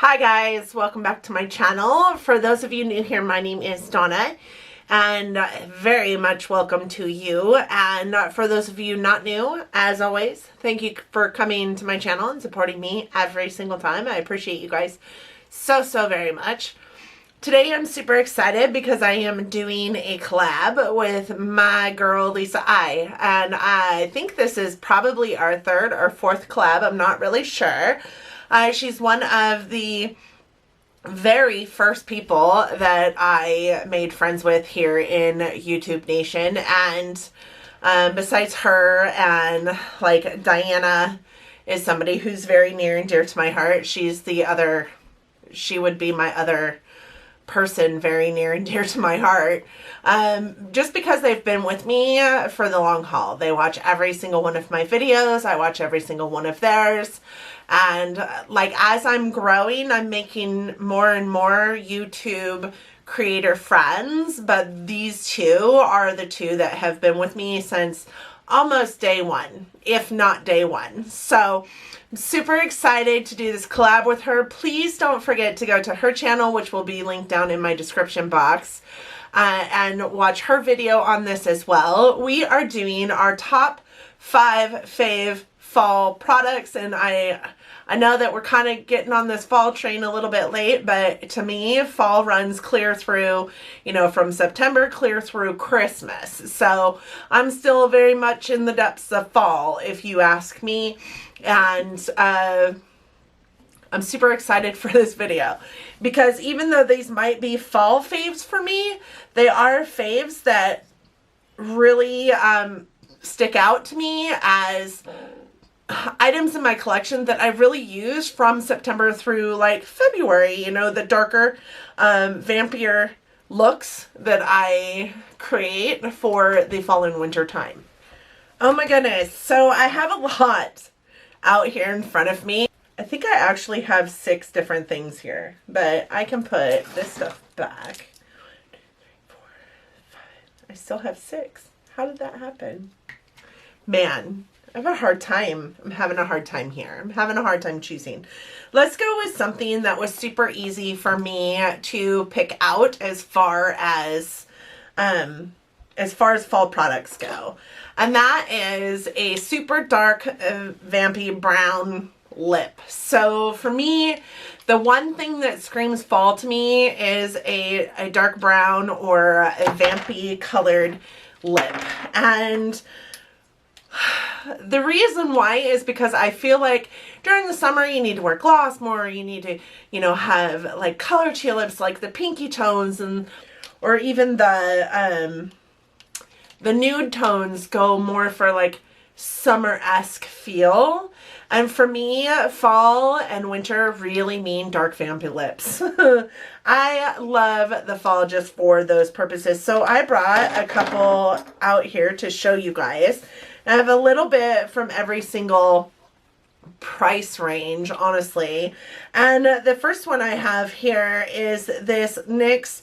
Hi guys, welcome back to my channel. For those of you new here, my name is Donna and very much welcome to you. And for those of you not new, as always, thank you for coming to my channel and supporting me every single time. I appreciate you guys so very much. Today I'm super excited because I am doing a collab with my girl Lisa I, and I think this is probably our third or fourth collab. I'm not really sure. She's one of the very first people that I made friends with here in YouTube Nation, and besides her and like Diana is somebody who's very near and dear to my heart. She would be my other person very near and dear to my heart, just because they've been with me for the long haul. They watch every single one of my videos. I watch every single one of theirs. And like, as I'm growing, I'm making more and more YouTube creator friends, but these two are the two that have been with me since almost day one, if not day one. So I'm super excited to do this collab with her. Please don't forget to go to her channel, which will be linked down in my description box, and watch her video on this as well. We are doing our top 5 fave fall products, and I know that we're kind of getting on this fall train a little bit late, but to me, fall runs clear through, you know, from September clear through Christmas. So I'm still very much in the depths of fall, if you ask me. And I'm super excited for this video because even though these might be fall faves for me, they are faves that really stick out to me as items in my collection that I really use from September through like February, you know, the darker, vampier looks that I create for the fall and winter time. Oh my goodness. So I have a lot out here in front of me. I think I actually have 6 different things here, but I can put this stuff back. 1, 2, 3, 4, 5. I still have 6. How did that happen? Man, I have a hard time. I'm having a hard time here. I'm having a hard time choosing. Let's go with something that was super easy for me to pick out as far as fall products go. And that is a super dark, vampy brown lip. So for me, the one thing that screams fall to me is a dark brown or a vampy colored lip. And the reason why is because I feel like during the summer you need to wear gloss more. You need to, you know, have like color to your lips, like the pinky tones, and or even the nude tones go more for like summer-esque feel. And for me, fall and winter really mean dark vampy lips. I love the fall just for those purposes. So I brought a couple out here to show you guys. I have a little bit from every single price range, honestly. And the first one I have here is this NYX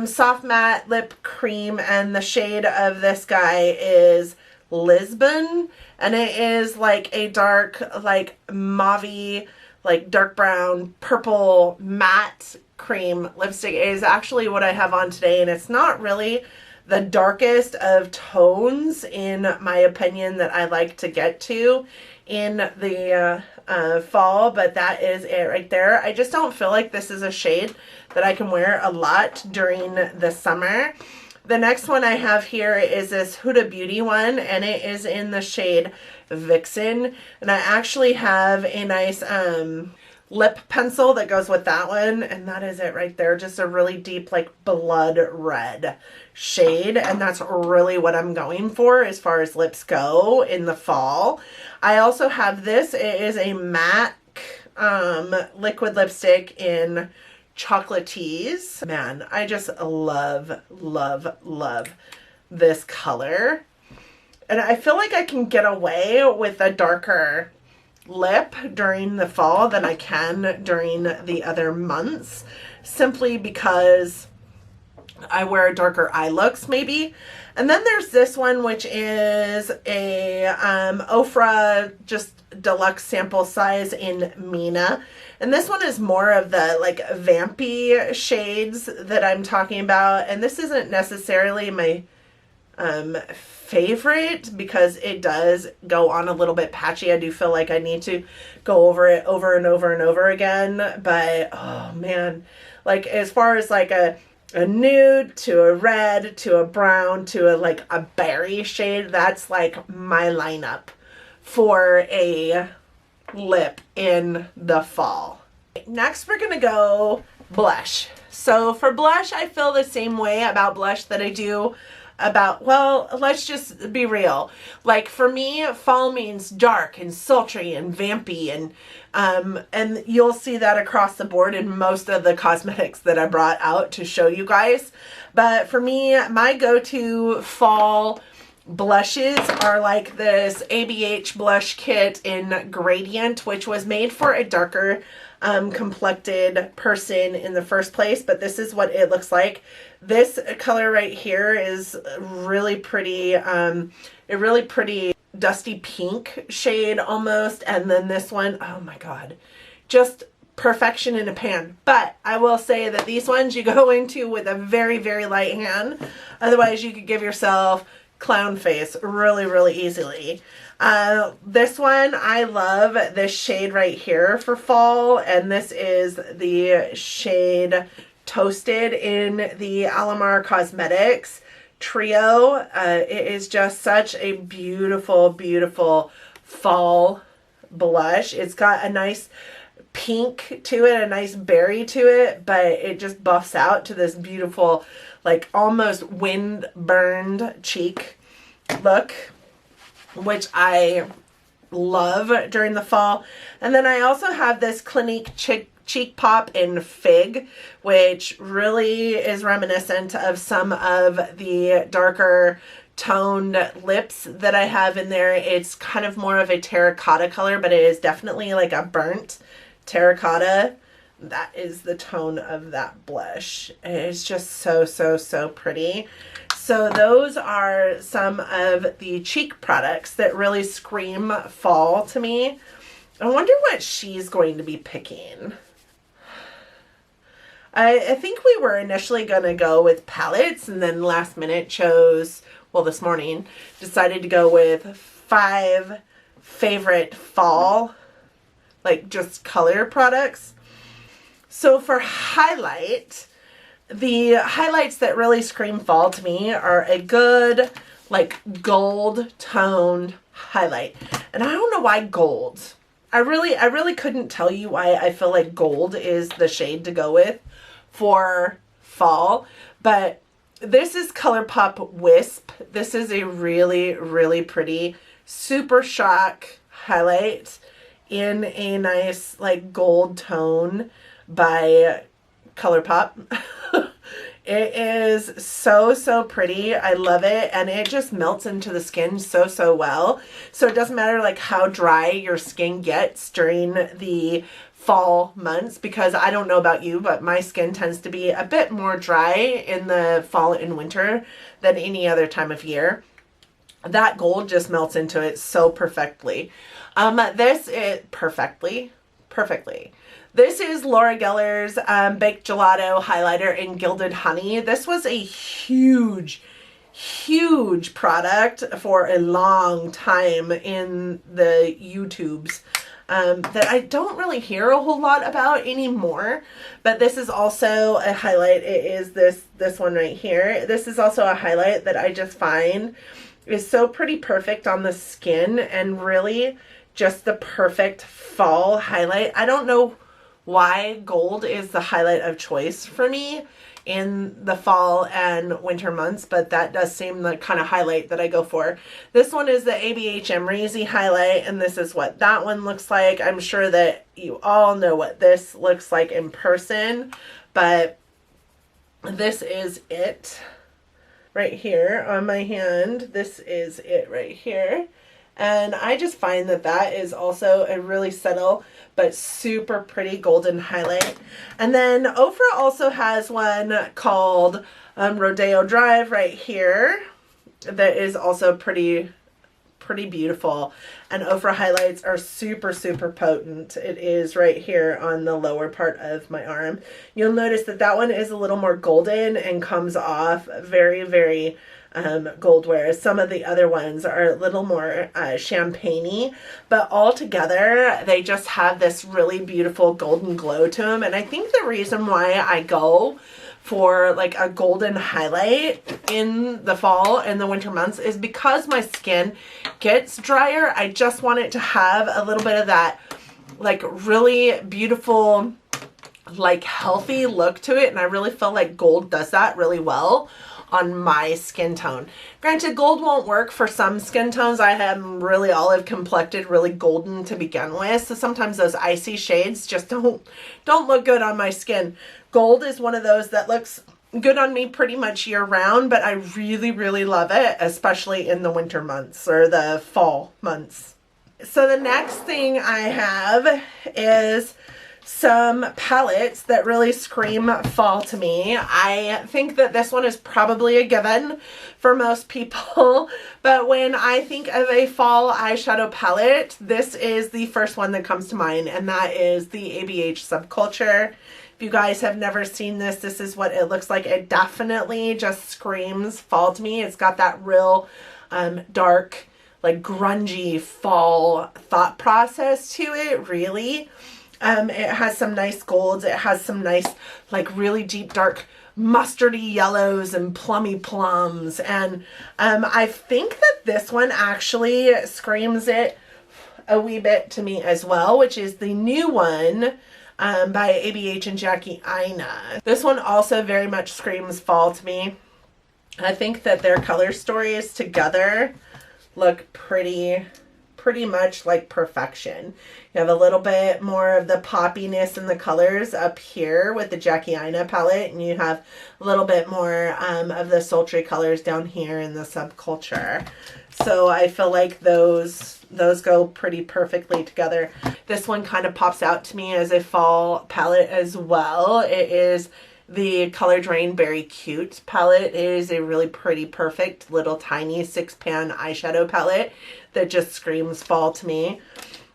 Soft Matte Lip Cream, and the shade of this guy is Lisbon, and it is like a dark, like mauve-y, like dark brown, purple matte cream lipstick. It is actually what I have on today, and it's not really the darkest of tones, in my opinion, that I like to get to in the fall, but that is it right there. I just don't feel like this is a shade that I can wear a lot during the summer. The next one I have here is this Huda Beauty one, and it is in the shade Vixen, and I actually have a nice lip pencil that goes with that one, and that is it right there. Just a really deep, like blood red shade, and that's really what I'm going for as far as lips go in the fall. I also have this. It is a MAC liquid lipstick in Chocolatiese. Man, I just love this color, and I feel like I can get away with a darker lip during the fall than I can during the other months, simply because I wear darker eye looks maybe, And then there's this one, which is a Ofra just deluxe sample size in Mina. And this one is more of the like vampy shades that I'm talking about. And this isn't necessarily my favorite because it does go on a little bit patchy. I do feel like I need to go over it over and over and over again. But oh man, like as far as like a nude to a red to a brown to a like a berry shade, that's like my lineup for a lip in the fall. Next we're gonna go blush. So for blush, I feel the same way about blush that I do about, well, let's just be real. Like for me, fall means dark and sultry and vampy, and you'll see that across the board in most of the cosmetics that I brought out to show you guys. But for me, my go-to fall blushes are like this ABH blush kit in Gradient, which was made for a darker complected person in the first place, but this is what it looks like. This color right here is really pretty, a really pretty dusty pink shade almost, and then this one, oh my god, just perfection in a pan. But I will say that these ones you go into with a very, very light hand, otherwise you could give yourself clown face really, really easily. This one, I love this shade right here for fall, and this is the shade Toasted in the Alamar Cosmetics Trio. It is just such a beautiful, beautiful fall blush. It's got a nice pink to it, a nice berry to it, but it just buffs out to this beautiful, like almost wind burned cheek look, which I love during the fall. And then I also have this Clinique Cheek Pop in Fig, which really is reminiscent of some of the darker toned lips that I have in there. It's kind of more of a terracotta color, but it is definitely like a burnt terracotta. That is the tone of that blush. It's just so, so, so pretty. So those are some of the cheek products that really scream fall to me. I wonder what she's going to be picking. I think we were initially going to go with palettes, and then last minute chose, well, this morning, decided to go with 5 favorite fall, like just color products. So for highlight, the highlights that really scream fall to me are a good, like, gold toned highlight. And I don't know why gold. I really couldn't tell you why I feel like gold is the shade to go with for fall, but this is ColourPop Wisp. This is a really, really pretty Super Shock highlight in a nice like gold tone by ColourPop. It is so, so pretty. I love it, and it just melts into the skin so, so well. So it doesn't matter like how dry your skin gets during the fall months, because I don't know about you, but my skin tends to be a bit more dry in the fall and winter than any other time of year. That gold just melts into it so perfectly. This is perfectly. This is Laura Geller's Baked Gelato Highlighter in Gilded Honey. This was a huge product for a long time in the YouTubes. That I don't really hear a whole lot about anymore, but this is also a highlight. It is this one right here. This is also a highlight that I just find is so pretty perfect on the skin, and really just the perfect fall highlight. I don't know why gold is the highlight of choice for me in the fall and winter months, but that does seem the kind of highlight that I go for. This one is the ABH Emreezy highlight, and this is what that one looks like. I'm sure that you all know what this looks like in person, but this is it right here on my hand. This is it right here. And I just find that that is also a really subtle but super pretty golden highlight. And then Ofra also has one called Rodeo Drive right here. that is also pretty beautiful. And Ofra highlights are super, super potent. It is right here on the lower part of my arm. You'll notice that that one is a little more golden and comes off very, very gold, whereas some of the other ones are a little more champagne-y, but all together they just have this really beautiful golden glow to them. And I think the reason why I go for like a golden highlight in the fall and the winter months is because my skin gets drier. I just want it to have a little bit of that like really beautiful, like healthy look to it, and I really feel like gold does that really well on my skin tone. Granted, gold won't work for some skin tones. I am really olive complected, really golden to begin with, so sometimes those icy shades just don't look good on my skin. Gold is one of those that looks good on me pretty much year round, but I really, really love it, especially in the winter months or the fall months. So the next thing I have is some palettes that really scream fall to me. I think that this one is probably a given for most people, but when I think of a fall eyeshadow palette, this is the first one that comes to mind, and that is the ABH Subculture. If you guys have never seen this, this is what it looks like. It definitely just screams fall to me. It's got that real dark, like grungy fall thought process to it, really. It has some nice golds. It has some nice, like really deep, dark mustardy yellows and plummy plums. And I think that this one actually screams it a wee bit to me as well, which is the new one by ABH and Jackie Aina. This one also very much screams fall to me. I think that their color stories together look pretty much like perfection. You have a little bit more of the poppiness in the colors up here with the Jackie Aina palette, and you have a little bit more of the sultry colors down here in the Subculture. So I feel like those go pretty perfectly together. This one kind of pops out to me as a fall palette as well. It is the Color Drain Berry Cute palette. It is a really pretty, perfect little tiny 6-pan eyeshadow palette that just screams fall to me.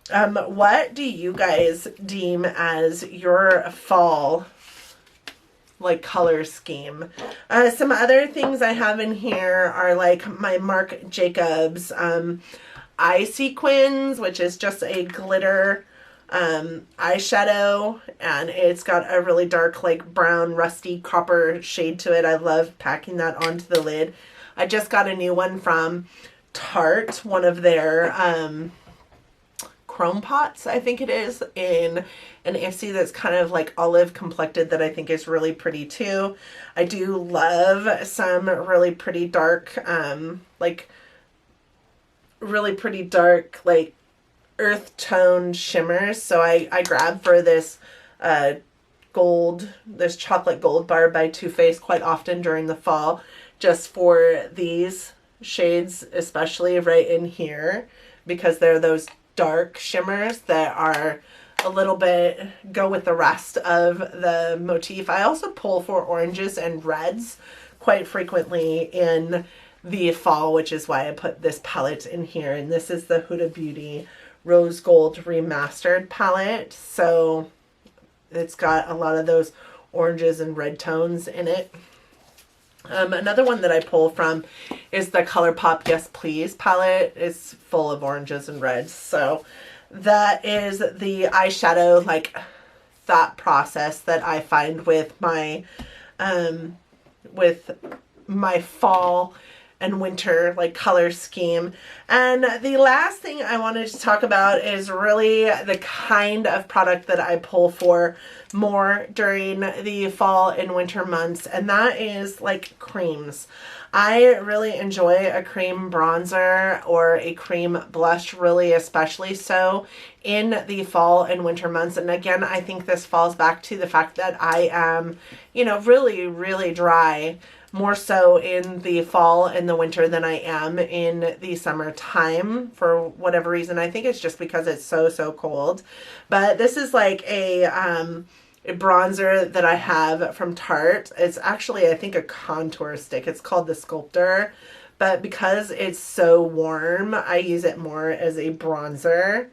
What do you guys deem as your fall like color scheme? Some other things I have in here are like my Marc Jacobs eye sequins, which is just a glitter eyeshadow, and it's got a really dark like brown rusty copper shade to it. I love packing that onto the lid. I just got a new one from Tarte, one of their chrome pots, I think it is, in an IPSY that's kind of like olive complected that I think is really pretty too. I do love some really pretty dark like really pretty dark like earth tone shimmers. So I grab for this this chocolate gold bar by Too Faced quite often during the fall, just for these shades, especially right in here, because they're those dark shimmers that are a little bit go with the rest of the motif. I also pull for oranges and reds quite frequently in the fall, which is why I put this palette in here. And this is the Huda Beauty Rose Gold Remastered palette. So it's got a lot of those oranges and red tones in it. Another one that I pull from is the ColourPop Yes Please palette. It's full of oranges and reds. So that is the eyeshadow like thought process that I find with my fall and winter like color scheme. And the last thing I wanted to talk about is really the kind of product that I pull for more during the fall and winter months, and that is like creams. I really enjoy a cream bronzer or a cream blush, really especially so in the fall and winter months. And again, I think this falls back to the fact that I am, really, really dry, more so in the fall and the winter than I am in the summertime for whatever reason. I think it's just because it's so cold. But this is like a bronzer that I have from Tarte. It's actually, I think, a contour stick. It's called the Sculptor but because it's so warm, I use it more as a bronzer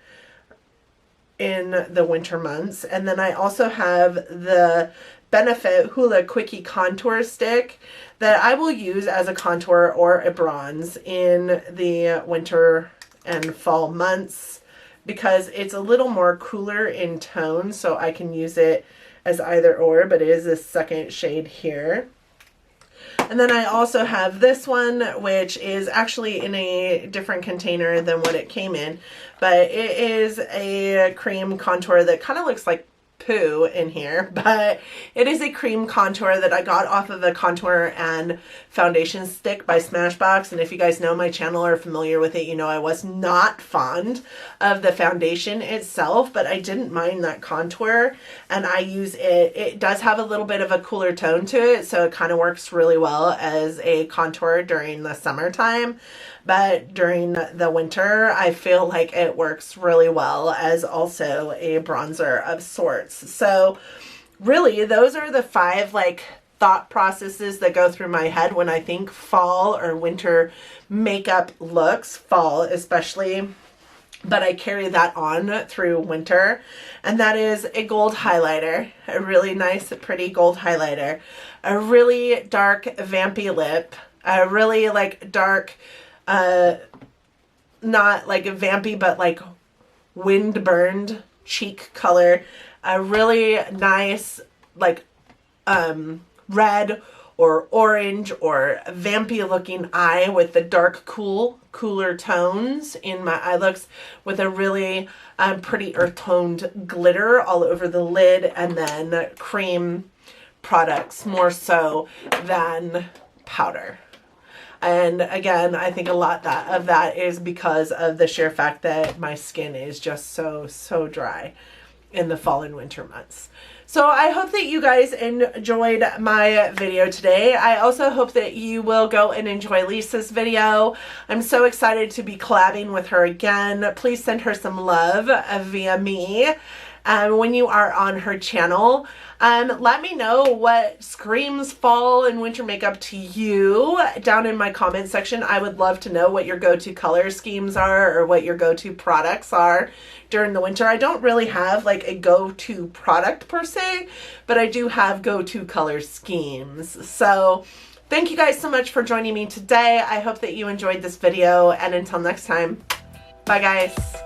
in the winter months. And then I also have the Benefit Hoola Quickie Contour Stick that I will use as a contour or a bronze in the winter and fall months because it's a little more cooler in tone, so I can use it as either or, but it is a second shade here. And then I also have this one, which is actually in a different container than what it came in, but it is a cream contour that kind of looks like poo in here, but it is a cream contour that I got off of a contour and foundation stick by Smashbox. And if you guys know my channel or are familiar with it, you know I was not fond of the foundation itself, but I didn't mind that contour, and I use it. It does have a little bit of a cooler tone to it, so it kind of works really well as a contour during the summertime. But during the winter, I feel like it works really well as also a bronzer of sorts. So really, those are the 5 like thought processes that go through my head when I think fall or winter makeup looks, fall especially, but I carry that on through winter. And that is a gold highlighter, a really nice, pretty gold highlighter, a really dark vampy lip, a really like dark, not like a vampy, but like wind burned cheek color, a really nice like red or orange or vampy looking eye with the dark cooler tones in my eye looks, with a really pretty earth toned glitter all over the lid, and then cream products more so than powder. And again, I think a lot of that is because of the sheer fact that my skin is just so dry in the fall and winter months. So I hope that you guys enjoyed my video today. I also hope that you will go and enjoy Lisa's video. I'm so excited to be collabing with her again. Please send her some love via me. When you are on her channel. Let me know what screams fall and winter makeup to you down in my comment section. I would love to know what your go-to color schemes are or what your go-to products are during the winter. I don't really have like a go-to product per se, but I do have go-to color schemes. So thank you guys so much for joining me today. I hope that you enjoyed this video, and until next time, bye guys.